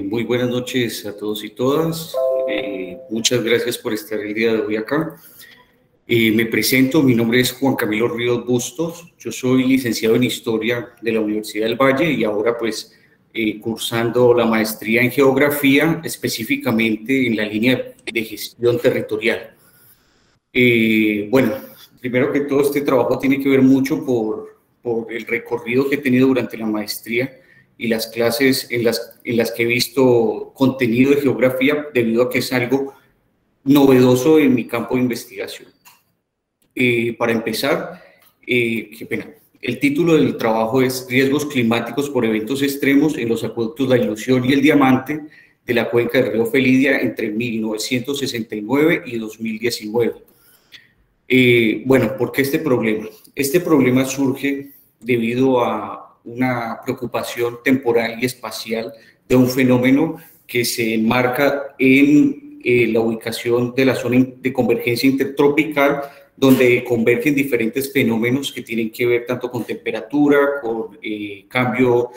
Muy buenas noches a todos y todas. Muchas gracias por estar el día de hoy acá. Me presento, mi nombre es Juan Camilo Ríos Bustos. Yo soy licenciado en Historia de la Universidad del Valle y ahora pues cursando la maestría en Geografía, específicamente en la línea de gestión territorial. Bueno, primero que todo, este trabajo tiene que ver mucho por el recorrido que he tenido durante la maestría y las clases en las que he visto contenido de geografía, debido a que es algo novedoso en mi campo de investigación. Para empezar, qué pena, el título del trabajo es Riesgos climáticos por eventos extremos en los acueductos La Ilusión y El Diamante de la cuenca del río Felidia entre 1969 y 2019. Bueno, ¿por qué este problema? Este problema surge debido a una preocupación temporal y espacial de un fenómeno que se enmarca en la ubicación de la zona de convergencia intertropical, donde convergen diferentes fenómenos que tienen que ver tanto con temperatura, con cambio,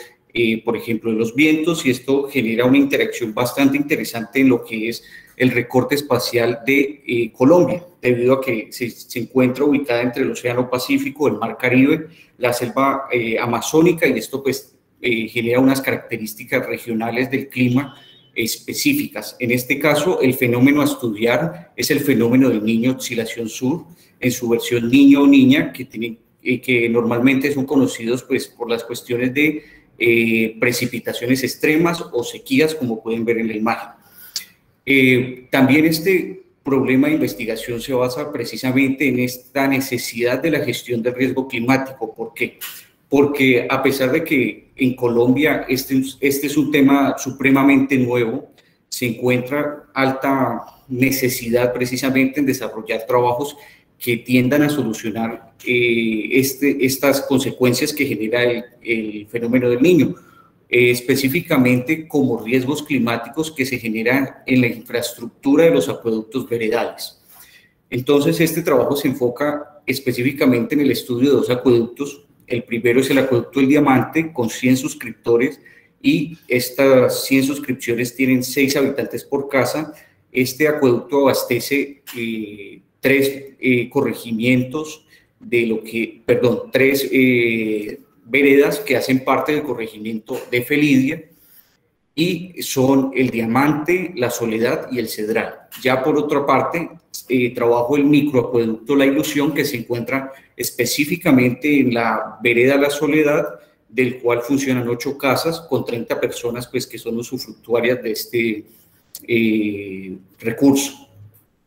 por ejemplo, de los vientos, y esto genera una interacción bastante interesante en lo que es el recorte espacial de Colombia, debido a que se encuentra ubicada entre el Océano Pacífico, el Mar Caribe, la selva amazónica, y esto pues genera unas características regionales del clima específicas. En este caso, el fenómeno a estudiar es el fenómeno del Niño Oscilación Sur, en su versión niño o niña, que normalmente son conocidos pues por las cuestiones de precipitaciones extremas o sequías, como pueden ver en la imagen. También este problema de investigación se basa precisamente en esta necesidad de la gestión del riesgo climático. ¿Por qué? Porque a pesar de que en Colombia este es un tema supremamente nuevo, se encuentra alta necesidad precisamente en desarrollar trabajos que tiendan a solucionar estas consecuencias que genera el fenómeno del Niño. Específicamente como riesgos climáticos que se generan en la infraestructura de los acueductos veredales. Entonces, este trabajo se enfoca específicamente en el estudio de dos acueductos. El primero es el acueducto El Diamante, con 100 suscriptores, y estas 100 suscripciones tienen 6 habitantes por casa. Este acueducto abastece tres corregimientos de lo que, perdón, tres veredas que hacen parte del corregimiento de Felidia, y son El Diamante, La Soledad y El Cedral. Ya por otra parte, trabajo el microacueducto La Ilusión, que se encuentra específicamente en la vereda La Soledad, del cual funcionan 8 casas con 30 personas pues, que son usufructuarias de este recurso.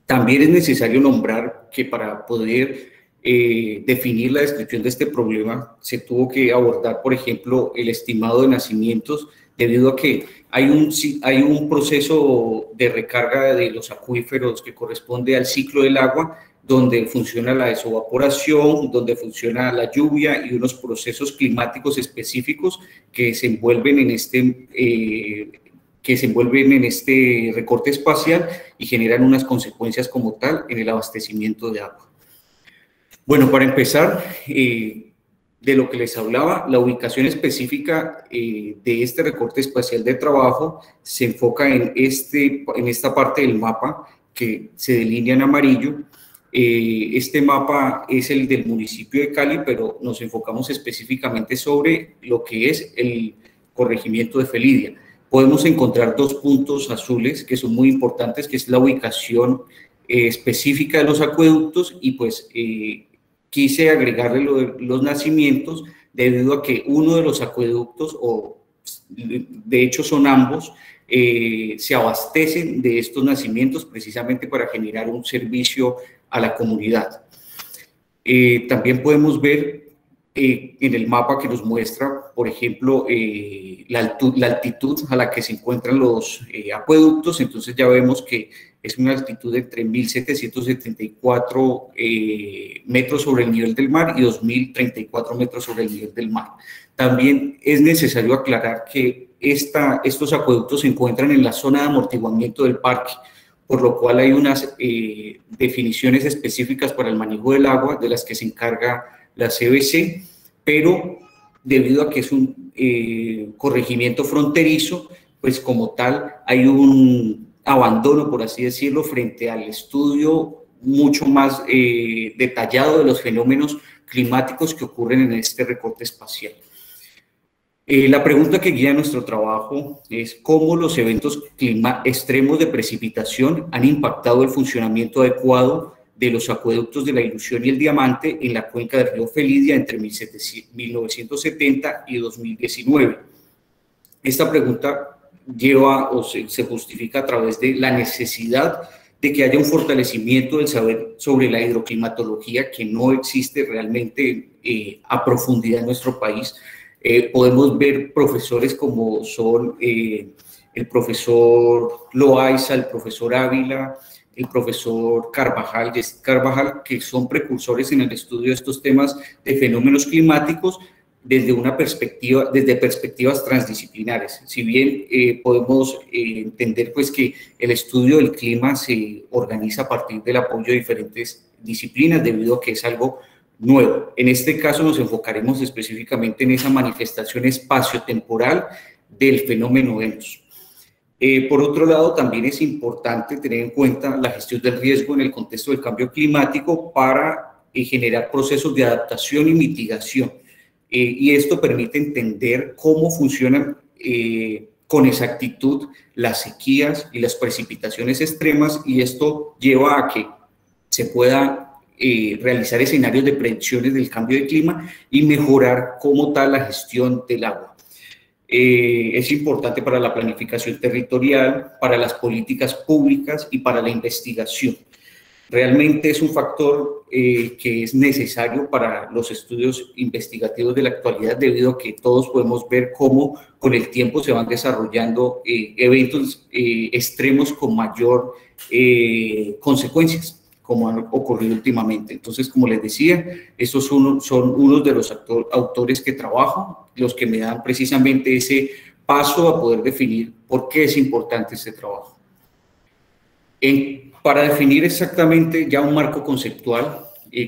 También es necesario nombrar que para poder definir la descripción de este problema, se tuvo que abordar, por ejemplo, el estimado de nacimientos, debido a que hay un proceso de recarga de los acuíferos que corresponde al ciclo del agua, donde funciona la desevaporación, donde funciona la lluvia y unos procesos climáticos específicos que se envuelven en este recorte espacial y generan unas consecuencias como tal en el abastecimiento de agua. Bueno, para empezar, de lo que les hablaba, la ubicación específica de este recorte espacial de trabajo se enfoca en esta parte del mapa que se delinea en amarillo. Este mapa es el del municipio de Cali, pero nos enfocamos específicamente sobre lo que es el corregimiento de Felidia. Podemos encontrar 2 puntos azules que son muy importantes, que es la ubicación específica de los acueductos, y pues quise agregarle los nacimientos debido a que uno de los acueductos, o de hecho son ambos, se abastecen de estos nacimientos precisamente para generar un servicio a la comunidad. También podemos ver en el mapa que nos muestra, por ejemplo, la altitud a la que se encuentran los acueductos. Entonces ya vemos que es una altitud de entre 1.774 metros sobre el nivel del mar y 2.034 metros sobre el nivel del mar. También es necesario aclarar que estos acueductos se encuentran en la zona de amortiguamiento del parque, por lo cual hay unas definiciones específicas para el manejo del agua de las que se encarga la CBC, pero debido a que es un corregimiento fronterizo, pues como tal hay un abandono, por así decirlo, frente al estudio mucho más detallado de los fenómenos climáticos que ocurren en este recorte espacial. La pregunta que guía nuestro trabajo es cómo los eventos extremos de precipitación han impactado el funcionamiento adecuado de los acueductos de la Ilusión y el Diamante en la cuenca del río Felidia entre 1970 y 2019. Esta pregunta se justifica a través de la necesidad de que haya un fortalecimiento del saber sobre la hidroclimatología que no existe realmente a profundidad en nuestro país. Podemos ver profesores como son el profesor Loaiza, el profesor Ávila, el profesor Carvajal, que son precursores en el estudio de estos temas de fenómenos climáticos desde perspectivas transdisciplinares. Si bien podemos entender pues que el estudio del clima se organiza a partir del apoyo de diferentes disciplinas debido a que es algo nuevo. En este caso nos enfocaremos específicamente en esa manifestación espaciotemporal del fenómeno Venus. Por otro lado, también es importante tener en cuenta la gestión del riesgo en el contexto del cambio climático para generar procesos de adaptación y mitigación. Y esto permite entender cómo funcionan con exactitud las sequías y las precipitaciones extremas, y esto lleva a que se pueda realizar escenarios de predicciones del cambio de clima y mejorar como tal la gestión del agua. Es importante para la planificación territorial, para las políticas públicas y para la investigación. Realmente es un factor que es necesario para los estudios investigativos de la actualidad, debido a que todos podemos ver cómo con el tiempo se van desarrollando eventos extremos con mayor consecuencias, como han ocurrido últimamente. Entonces, como les decía, estos son unos de los autores que trabajo, los que me dan precisamente ese paso a poder definir por qué es importante este trabajo. Para definir exactamente ya un marco conceptual,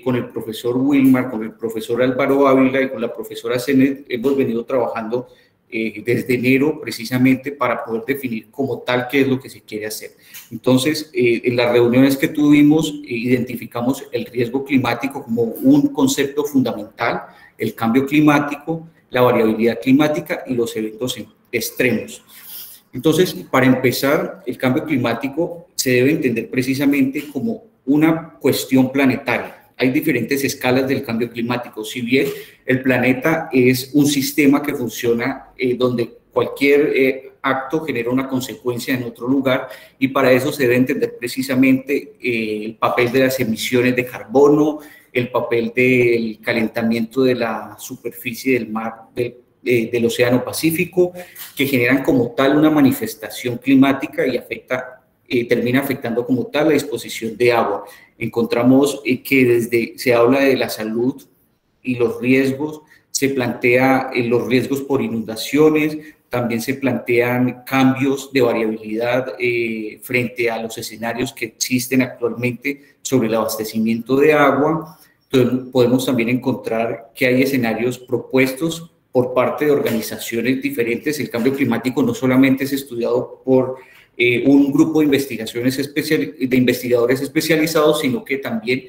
con el profesor Wilmar, con el profesor Álvaro Ávila y con la profesora Zenet, hemos venido trabajando desde enero precisamente para poder definir como tal qué es lo que se quiere hacer. Entonces, en las reuniones que tuvimos, identificamos el riesgo climático como un concepto fundamental, el cambio climático, la variabilidad climática y los eventos extremos. Entonces, para empezar, el cambio climático se debe entender precisamente como una cuestión planetaria. Hay diferentes escalas del cambio climático. Si bien el planeta es un sistema que funciona donde cualquier acto genera una consecuencia en otro lugar, y para eso se debe entender precisamente el papel de las emisiones de carbono, el papel del calentamiento de la superficie del mar, del Océano Pacífico, que generan como tal una manifestación climática y termina afectando como tal la disposición de agua. Encontramos que se habla de la salud y los riesgos, se plantea los riesgos por inundaciones, también se plantean cambios de variabilidad frente a los escenarios que existen actualmente sobre el abastecimiento de agua. Entonces, podemos también encontrar que hay escenarios propuestos por parte de organizaciones diferentes. El cambio climático no solamente es estudiado por un grupo de investigadores especializados, sino que también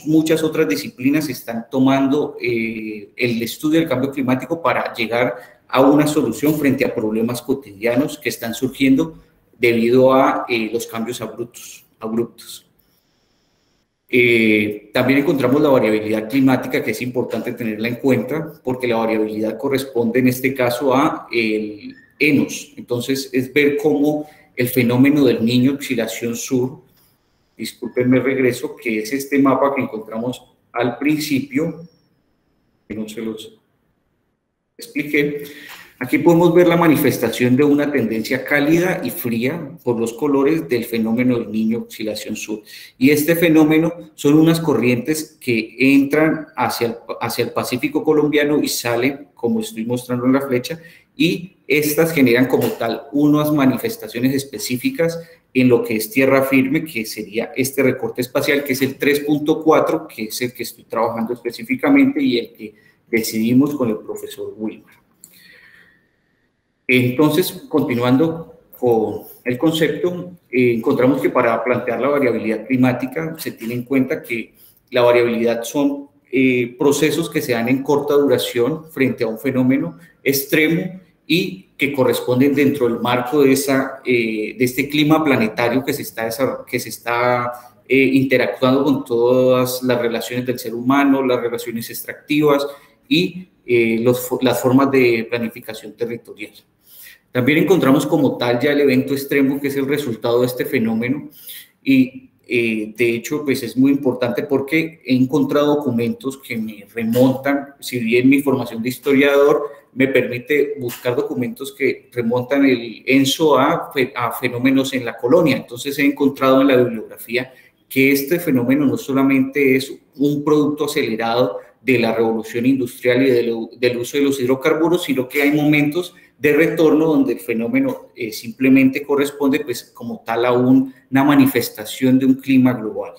muchas otras disciplinas están tomando el estudio del cambio climático para llegar a una solución frente a problemas cotidianos que están surgiendo debido a los cambios abruptos. También encontramos la variabilidad climática, que es importante tenerla en cuenta, porque la variabilidad corresponde en este caso a el ENOS. Entonces, es ver cómo el fenómeno del Niño Oscilación Sur, discúlpenme, regreso, que es este mapa que encontramos al principio, que no se los expliqué. Aquí podemos ver la manifestación de una tendencia cálida y fría por los colores del fenómeno del Niño Oscilación Sur. Y este fenómeno son unas corrientes que entran hacia el Pacífico colombiano y salen, como estoy mostrando en la flecha, y estas generan como tal unas manifestaciones específicas en lo que es tierra firme, que sería este recorte espacial, que es el 3.4, que es el que estoy trabajando específicamente y el que decidimos con el profesor Wilmar. Entonces, continuando con el concepto, encontramos que para plantear la variabilidad climática se tiene en cuenta que la variabilidad son procesos que se dan en corta duración frente a un fenómeno extremo y que corresponden dentro del marco de este clima planetario que se está interactuando con todas las relaciones del ser humano, las relaciones extractivas y las formas de planificación territorial. También encontramos como tal ya el evento extremo, que es el resultado de este fenómeno, y de hecho pues es muy importante porque he encontrado documentos que me remontan, si bien mi formación de historiador me permite buscar documentos que remontan el ENSO a fenómenos en la colonia. Entonces he encontrado en la bibliografía que este fenómeno no solamente es un producto acelerado de la revolución industrial y del uso de los hidrocarburos, sino que hay momentos de retorno donde el fenómeno simplemente corresponde pues como tal a una manifestación de un clima global.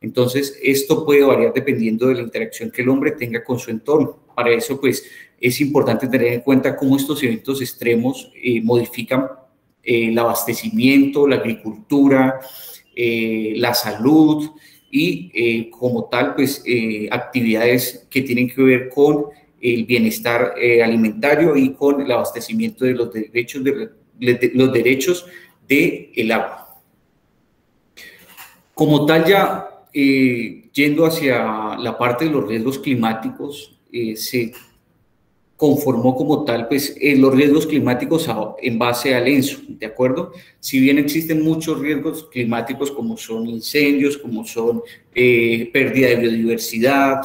Entonces esto puede variar dependiendo de la interacción que el hombre tenga con su entorno. Para eso pues es importante tener en cuenta cómo estos eventos extremos modifican el abastecimiento, la agricultura, la salud y como tal pues actividades que tienen que ver con el bienestar alimentario y con el abastecimiento de los derechos del agua. Como tal, ya yendo hacia la parte de los riesgos climáticos, se conformó como tal pues los riesgos climáticos en base al ENSO, ¿de acuerdo? Si bien existen muchos riesgos climáticos como son incendios, como son pérdida de biodiversidad,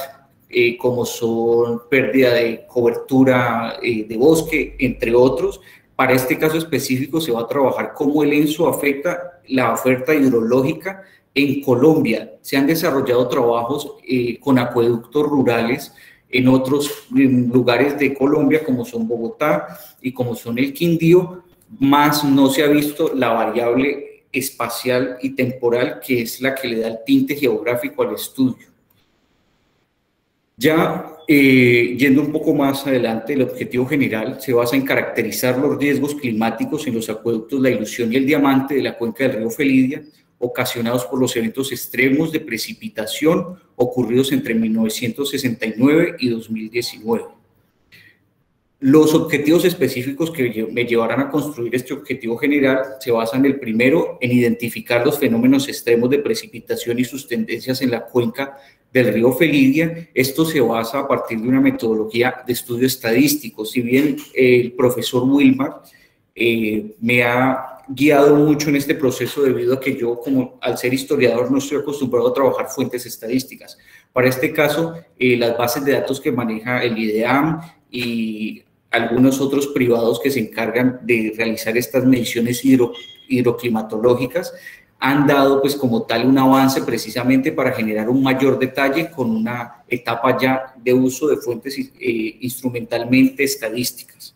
como son pérdida de cobertura de bosque, entre otros. Para este caso específico se va a trabajar cómo el ENSO afecta la oferta hidrológica en Colombia. Se han desarrollado trabajos con acueductos rurales en otros lugares de Colombia, como son Bogotá y como son el Quindío, más no se ha visto la variable espacial y temporal, que es la que le da el tinte geográfico al estudio. Ya yendo un poco más adelante, el objetivo general se basa en caracterizar los riesgos climáticos en los acueductos La Ilusión y El Diamante de la cuenca del río Felidia, ocasionados por los eventos extremos de precipitación ocurridos entre 1969 y 2019. Los objetivos específicos que me llevarán a construir este objetivo general se basan, el primero, en identificar los fenómenos extremos de precipitación y sus tendencias en la cuenca del río Felidia. Esto se basa a partir de una metodología de estudio estadístico. Si bien el profesor Wilmar me ha guiado mucho en este proceso debido a que yo, como al ser historiador, no estoy acostumbrado a trabajar fuentes estadísticas. Para este caso, las bases de datos que maneja el IDEAM y algunos otros privados que se encargan de realizar estas mediciones hidroclimatológicas han dado pues como tal un avance precisamente para generar un mayor detalle con una etapa ya de uso de fuentes instrumentalmente estadísticas.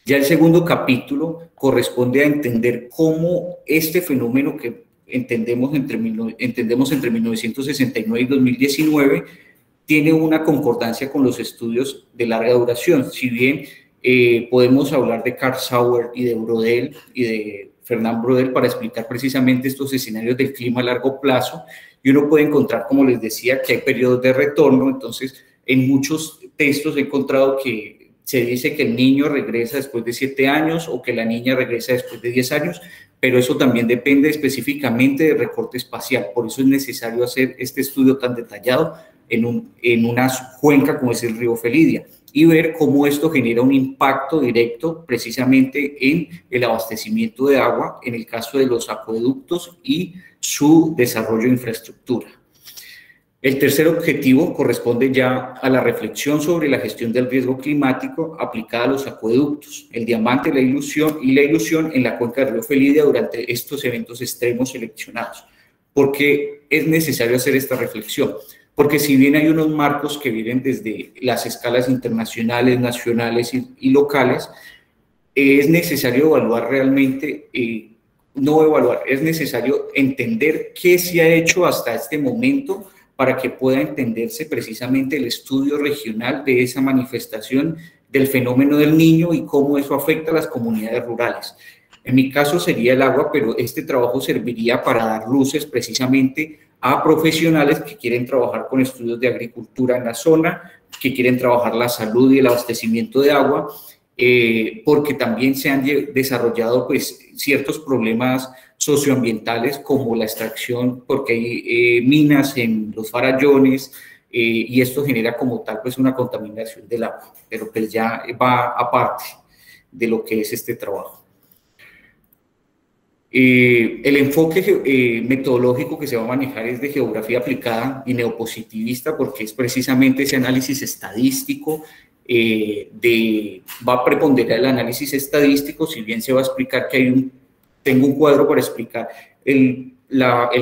Ya el segundo capítulo corresponde a entender cómo este fenómeno que entendemos entre 1969 y 2019 tiene una concordancia con los estudios de larga duración. Si bien podemos hablar de Karl Sauer y de Brodel y de Fernand Brodel para explicar precisamente estos escenarios del clima a largo plazo, y uno puede encontrar, como les decía, que hay periodos de retorno. Entonces, en muchos textos he encontrado que se dice que el niño regresa después de 7 años o que la niña regresa después de 10 años, pero eso también depende específicamente del recorte espacial. Por eso es necesario hacer este estudio tan detallado en una cuenca como es el río Felidia y ver cómo esto genera un impacto directo precisamente en el abastecimiento de agua, en el caso de los acueductos y su desarrollo de infraestructura. El tercer objetivo corresponde ya a la reflexión sobre la gestión del riesgo climático aplicada a los acueductos, el diamante, la ilusión en la cuenca del río Felidia durante estos eventos extremos seleccionados. ¿Por qué es necesario hacer esta reflexión? Porque si bien hay unos marcos que vienen desde las escalas internacionales, nacionales y locales, es necesario evaluar realmente, es necesario entender qué se ha hecho hasta este momento para que pueda entenderse precisamente el estudio regional de esa manifestación del fenómeno del Niño y cómo eso afecta a las comunidades rurales. En mi caso sería el agua, pero este trabajo serviría para dar luces precisamente a profesionales que quieren trabajar con estudios de agricultura en la zona, que quieren trabajar la salud y el abastecimiento de agua, porque también se han desarrollado pues, ciertos problemas socioambientales como la extracción, porque hay minas en los farallones, y esto genera como tal pues una contaminación del agua, pero pues ya va aparte de lo que es este trabajo. El enfoque metodológico que se va a manejar es de geografía aplicada y neopositivista, porque es precisamente ese análisis estadístico, va a preponderar el análisis estadístico, si bien se va a explicar que tengo un cuadro para explicar el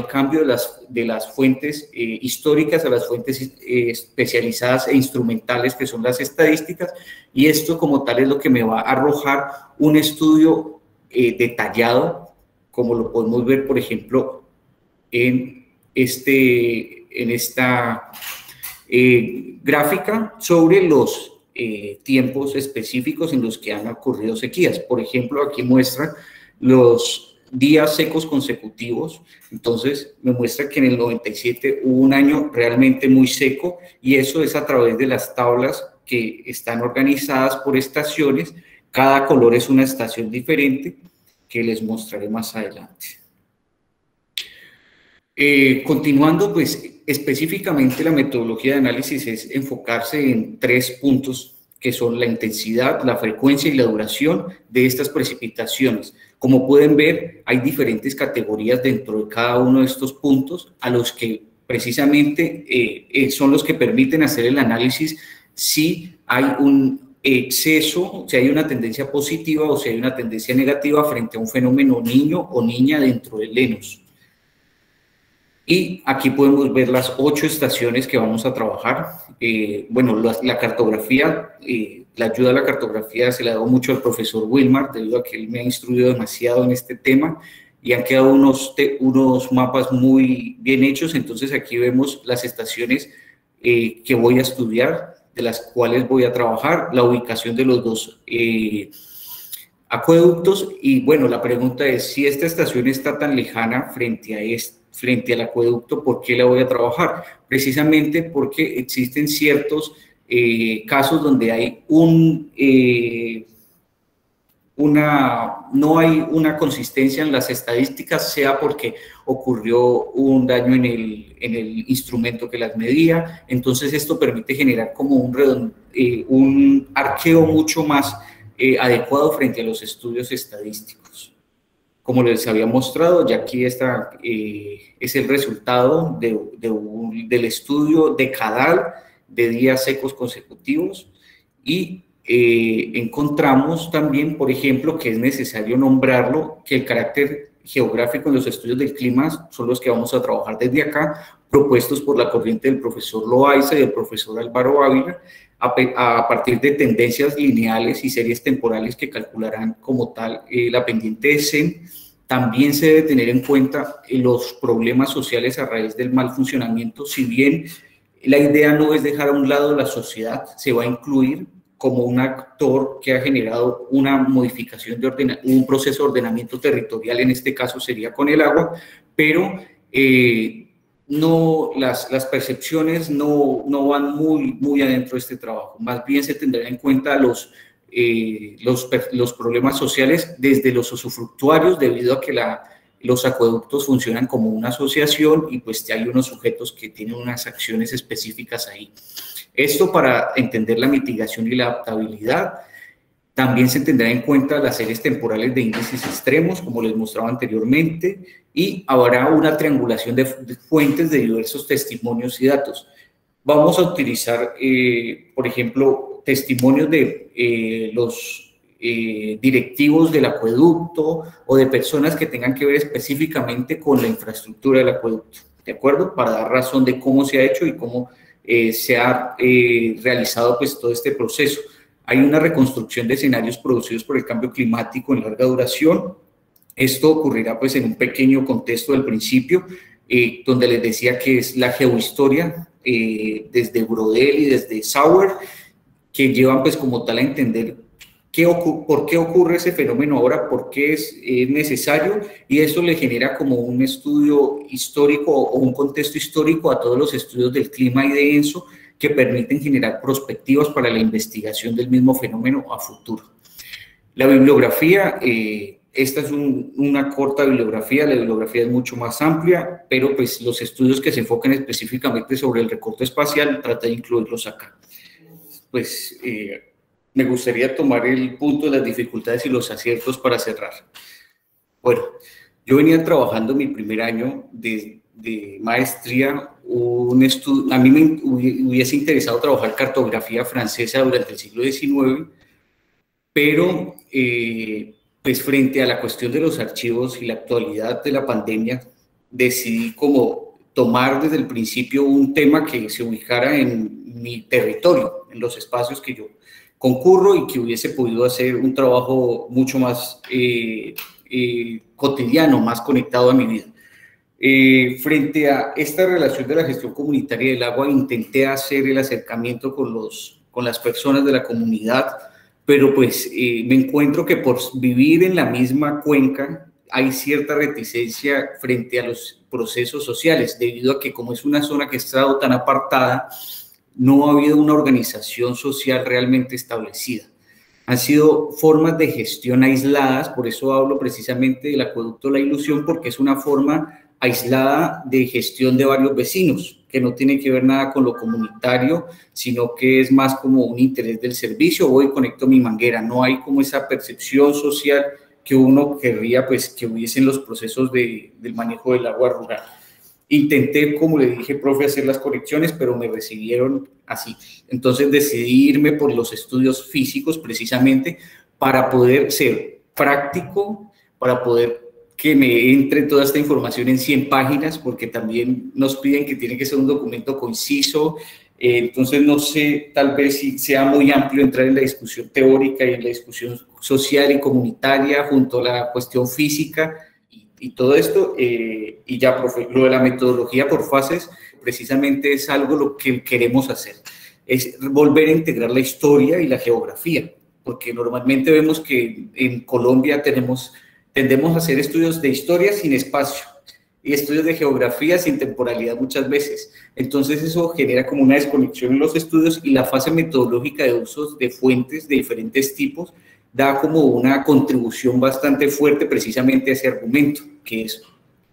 cambio de las fuentes históricas a las fuentes especializadas e instrumentales que son las estadísticas, y esto como tal es lo que me va a arrojar un estudio detallado, como lo podemos ver, por ejemplo, en esta gráfica sobre los tiempos específicos en los que han ocurrido sequías. Por ejemplo, aquí muestra los días secos consecutivos. Entonces, me muestra que en el 97 hubo un año realmente muy seco, y eso es a través de las tablas que están organizadas por estaciones. Cada color es una estación diferente, que les mostraré más adelante. Continuando, pues específicamente la metodología de análisis es enfocarse en 3 puntos, que son la intensidad, la frecuencia y la duración de estas precipitaciones. Como pueden ver, hay diferentes categorías dentro de cada uno de estos puntos, a los que precisamente son los que permiten hacer el análisis si hay un exceso, si hay una tendencia positiva o si hay una tendencia negativa frente a un fenómeno niño o niña dentro del ENOS. Y aquí podemos ver las 8 estaciones que vamos a trabajar. Bueno, la cartografía, la ayuda a la cartografía se la doy mucho al profesor Wilmar, debido a que él me ha instruido demasiado en este tema, y han quedado unos mapas muy bien hechos. Entonces aquí vemos las estaciones que voy a estudiar, de las cuales voy a trabajar, la ubicación de los 2 acueductos. Y bueno, la pregunta es, si esta estación está tan lejana frente al acueducto, ¿por qué la voy a trabajar? Precisamente porque existen ciertos casos donde hay no hay una consistencia en las estadísticas, sea porque ocurrió un daño en el instrumento que las medía. Entonces esto permite generar como un arqueo mucho más adecuado frente a los estudios estadísticos. Como les había mostrado, ya aquí es el resultado del estudio decadal de días secos consecutivos, y encontramos también, por ejemplo, que es necesario nombrarlo, que el carácter geográfico en los estudios del clima son los que vamos a trabajar desde acá, propuestos por la corriente del profesor Loaiza y del profesor Álvaro Ávila, a partir de tendencias lineales y series temporales que calcularán como tal la pendiente de SEM. También se debe tener en cuenta los problemas sociales a raíz del mal funcionamiento. Si bien la idea no es dejar a un lado la sociedad, se va a incluir como un actor que ha generado una modificación un proceso de ordenamiento territorial, en este caso sería con el agua, pero las percepciones no van muy adentro de este trabajo. Más bien se tendrá en cuenta los problemas sociales desde los usufructuarios, debido a que los acueductos funcionan como una asociación, y pues ya hay unos sujetos que tienen unas acciones específicas ahí. Esto para entender la mitigación y la adaptabilidad. También se tendrá en cuenta las series temporales de índices extremos, como les mostraba anteriormente, y habrá una triangulación de fuentes de diversos testimonios y datos. Vamos a utilizar, por ejemplo, testimonios de los directivos del acueducto o de personas que tengan que ver específicamente con la infraestructura del acueducto, ¿de acuerdo? Para dar razón de cómo se ha hecho y cómo se ha realizado pues todo este proceso. Hay una reconstrucción de escenarios producidos por el cambio climático en larga duración. Esto ocurrirá pues en un pequeño contexto del principio, donde les decía que es la geohistoria desde Brodel y desde Sauer, que llevan pues como tal a entender por qué ocurre ese fenómeno ahora, por qué es necesario, y eso le genera como un estudio histórico o un contexto histórico a todos los estudios del clima y de ENSO que permiten generar perspectivas para la investigación del mismo fenómeno a futuro. La bibliografía, esta es una corta bibliografía, la bibliografía es mucho más amplia, pero pues los estudios que se enfocan específicamente sobre el recorte espacial, trata de incluirlos acá. Pues me gustaría tomar el punto de las dificultades y los aciertos para cerrar. Bueno, yo venía trabajando mi primer año de maestría, a mí me hubiese interesado trabajar cartografía francesa durante el siglo XIX, pero pues frente a la cuestión de los archivos y la actualidad de la pandemia, decidí como tomar desde el principio un tema que se ubicara en mi territorio, en los espacios que yo concurro y que hubiese podido hacer un trabajo mucho más cotidiano, más conectado a mi vida. Frente a esta relación de la gestión comunitaria del agua, intenté hacer el acercamiento con las personas de la comunidad, pero pues me encuentro que por vivir en la misma cuenca hay cierta reticencia frente a los procesos sociales, debido a que como es una zona que ha estado tan apartada, no ha habido una organización social realmente establecida. Han sido formas de gestión aisladas, por eso hablo precisamente del acueducto La Ilusión, porque es una forma aislada de gestión de varios vecinos, que no tiene que ver nada con lo comunitario, sino que es más como un interés del servicio, voy y conecto mi manguera, no hay como esa percepción social que uno querría pues que hubiesen los procesos del manejo del agua rural. Intenté, como le dije, profe, hacer las correcciones, pero me recibieron así. Entonces decidí irme por los estudios físicos precisamente para poder ser práctico, para poder que me entre toda esta información en 100 páginas, porque también nos piden que tiene que ser un documento conciso. Entonces no sé, tal vez si sea muy amplio entrar en la discusión teórica y en la discusión social y comunitaria junto a la cuestión física, y todo esto, y ya, profe, lo de la metodología por fases, precisamente es algo lo que queremos hacer, es volver a integrar la historia y la geografía, porque normalmente vemos que en Colombia tendemos a hacer estudios de historia sin espacio y estudios de geografía sin temporalidad muchas veces. Entonces eso genera como una desconexión en los estudios, y la fase metodológica de usos de fuentes de diferentes tipos da como una contribución bastante fuerte precisamente a ese argumento, que es,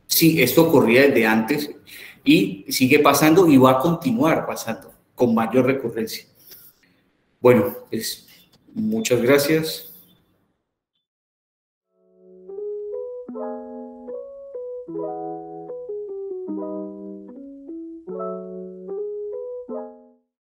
sí, esto ocurría desde antes y sigue pasando y va a continuar pasando con mayor recurrencia. Bueno, pues muchas gracias.